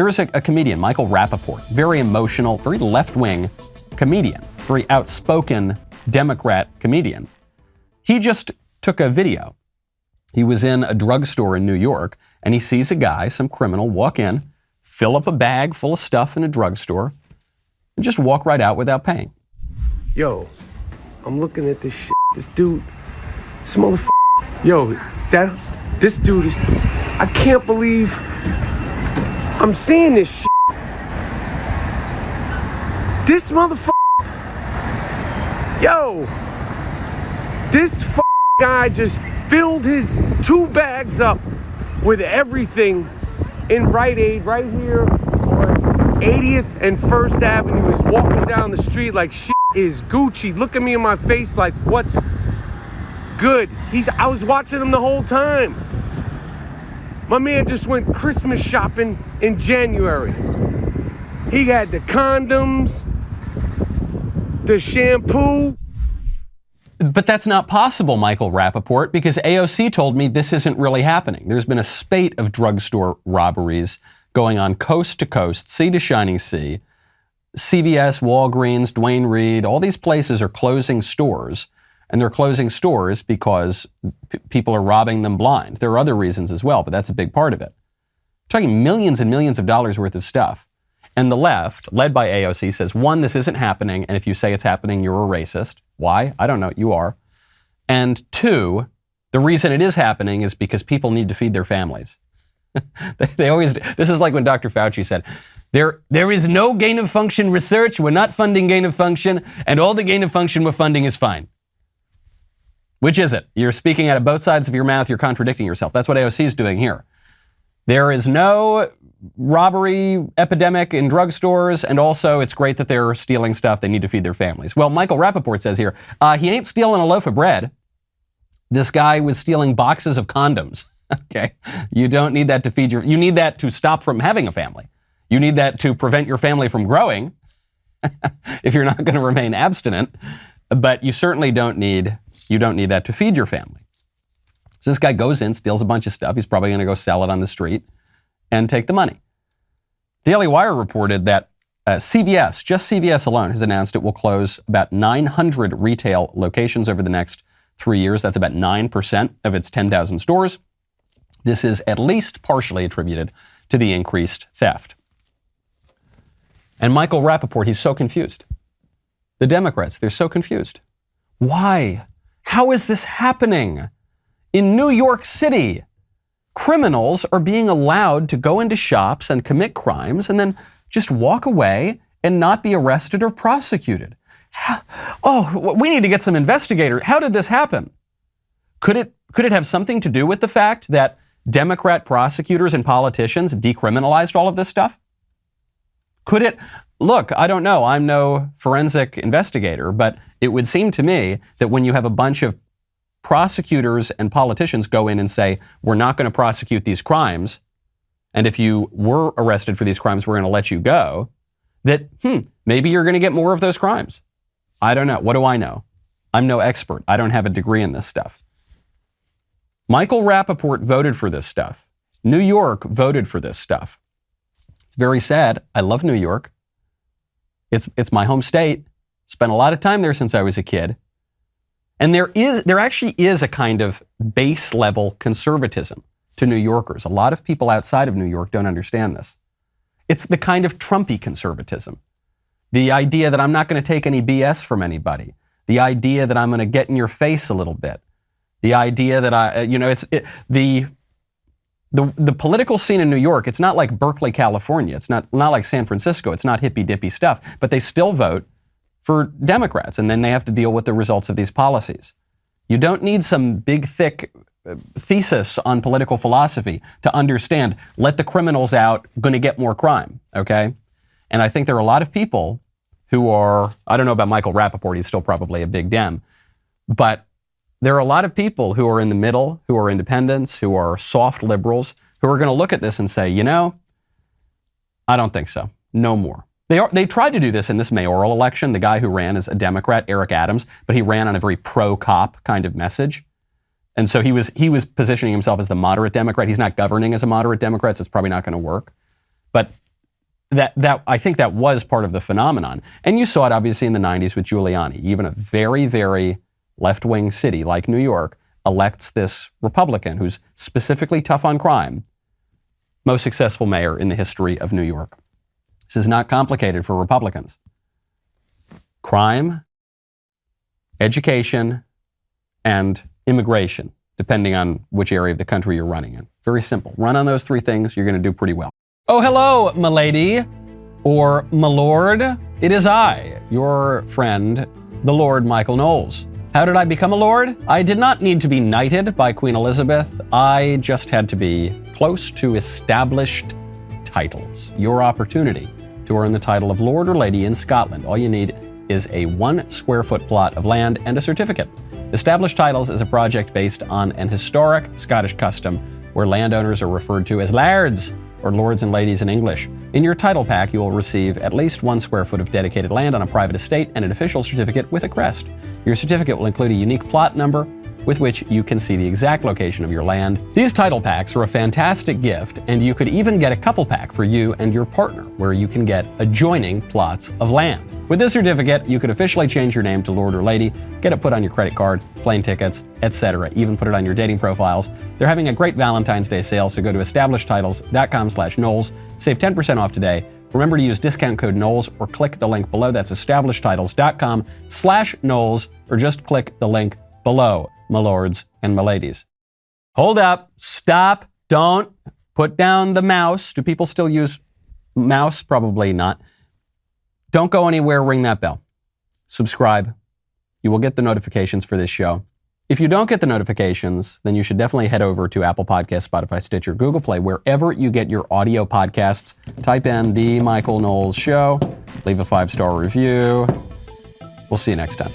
There is a comedian, Michael Rapaport, very emotional, very left-wing comedian, very outspoken Democrat comedian. He just took a video. He was in a drugstore in New York, and he sees a guy, some criminal, walk in, fill up a bag full of stuff in a drugstore, and just walk right out without paying. Yo, I'm looking at this shit. This dude, this motherfucker. Yo, this dude is, I can't believe I'm seeing this shit. This motherfucker. Yo, this guy just filled his 2 bags up with everything in Rite Aid right here on 80th and 1st Avenue. He's walking down the street like shit is Gucci. Look at me in my face like what's good. I was watching him the whole time. My man just went Christmas shopping in January. He had the condoms, the shampoo. But that's not possible, Michael Rapaport, because AOC told me this isn't really happening. There's been a spate of drugstore robberies going on coast to coast, sea to shining sea. CVS, Walgreens, Duane Reade, all these places are closing stores. And they're closing stores because people are robbing them blind. There are other reasons as well, but that's a big part of it. We're talking millions and millions of dollars worth of stuff. And the left, led by AOC, says, 1, this isn't happening, and if you say it's happening, you're a racist. Why? I don't know. You are. And 2, the reason it is happening is because people need to feed their families. They always do. This is like when Dr. Fauci said, there is no gain of function research. We're not funding gain of function, and all the gain of function we're funding is fine. Which is it? You're speaking out of both sides of your mouth. You're contradicting yourself. That's what AOC is doing here. There is no robbery epidemic in drugstores, and also it's great that they're stealing stuff. They need to feed their families. Well, Michael Rapaport says here, he ain't stealing a loaf of bread. This guy was stealing boxes of condoms. Okay? You don't need that to feed you need that to stop from having a family. You need that to prevent your family from growing if you're not going to remain abstinent. But you certainly don't need that to feed your family. So this guy goes in, steals a bunch of stuff. He's probably going to go sell it on the street and take the money. Daily Wire reported that CVS, just CVS alone, has announced it will close about 900 retail locations over the next 3 years. That's about 9% of its 10,000 stores. This is at least partially attributed to the increased theft. And Michael Rapaport, he's so confused. The Democrats, they're so confused. Why? How is this happening? In New York City, criminals are being allowed to go into shops and commit crimes and then just walk away and not be arrested or prosecuted. Oh, we need to get some investigators. How did this happen? Could it have something to do with the fact that Democrat prosecutors and politicians decriminalized all of this stuff? Could it? Look, I don't know. I'm no forensic investigator, but it would seem to me that when you have a bunch of prosecutors and politicians go in and say, we're not going to prosecute these crimes, and if you were arrested for these crimes, we're going to let you go, that, maybe you're going to get more of those crimes. I don't know. What do I know? I'm no expert. I don't have a degree in this stuff. Michael Rapaport voted for this stuff. New York voted for this stuff. It's very sad. I love New York. It's my home state. Spent a lot of time there since I was a kid. And there actually is a kind of base level conservatism to New Yorkers. A lot of people outside of New York don't understand this. It's the kind of Trumpy conservatism. The idea that I'm not going to take any BS from anybody. The idea that I'm going to get in your face a little bit. The idea that the political scene in New York, it's not like Berkeley, California. It's not like San Francisco. It's not hippy-dippy stuff. But they still vote for Democrats, and then they have to deal with the results of these policies. You don't need some big, thick thesis on political philosophy to understand, let the criminals out, going to get more crime, okay? And I think there are a lot of people who are, I don't know about Michael Rapaport, he's still probably a big Dem, but there are a lot of people who are in the middle, who are independents, who are soft liberals, who are going to look at this and say, I don't think so. No more. They tried to do this in this mayoral election. The guy who ran is a Democrat, Eric Adams, but he ran on a very pro-cop kind of message. And so he was positioning himself as the moderate Democrat. He's not governing as a moderate Democrat, so it's probably not going to work. But I think that was part of the phenomenon. And you saw it obviously in the 90s with Giuliani. Even a very, very left-wing city like New York elects this Republican who's specifically tough on crime, most successful mayor in the history of New York. This is not complicated for Republicans. Crime, education, and immigration, depending on which area of the country you're running in. Very simple. Run on those three things, you're going to do pretty well. Oh, hello, milady, or milord. It is I, your friend, the Lord Michael Knowles. How did I become a lord? I did not need to be knighted by Queen Elizabeth. I just had to be close to established titles. Your opportunity to earn the title of lord or lady in Scotland. All you need is a 1 square foot plot of land and a certificate. Established Titles is a project based on an historic Scottish custom where landowners are referred to as lairds, or lords and ladies in English. In your title pack, you will receive at least 1 square foot of dedicated land on a private estate and an official certificate with a crest. Your certificate will include a unique plot number with which you can see the exact location of your land. These title packs are a fantastic gift, and you could even get a couple pack for you and your partner, where you can get adjoining plots of land. With this certificate, you could officially change your name to Lord or Lady, get it put on your credit card, plane tickets, etc., even put it on your dating profiles. They're having a great Valentine's Day sale, so go to establishedtitles.com/Knowles, save 10% off today. Remember to use discount code Knowles or click the link below. That's establishedtitles.com/Knowles, or just click the link below, my lords and my ladies. Hold up, stop, don't put down the mouse. Do people still use mouse? Probably not. Don't go anywhere, ring that bell. Subscribe. You will get the notifications for this show. If you don't get the notifications, then you should definitely head over to Apple Podcasts, Spotify, Stitcher, Google Play, wherever you get your audio podcasts. Type in The Michael Knowles Show. Leave a 5-star review. We'll see you next time.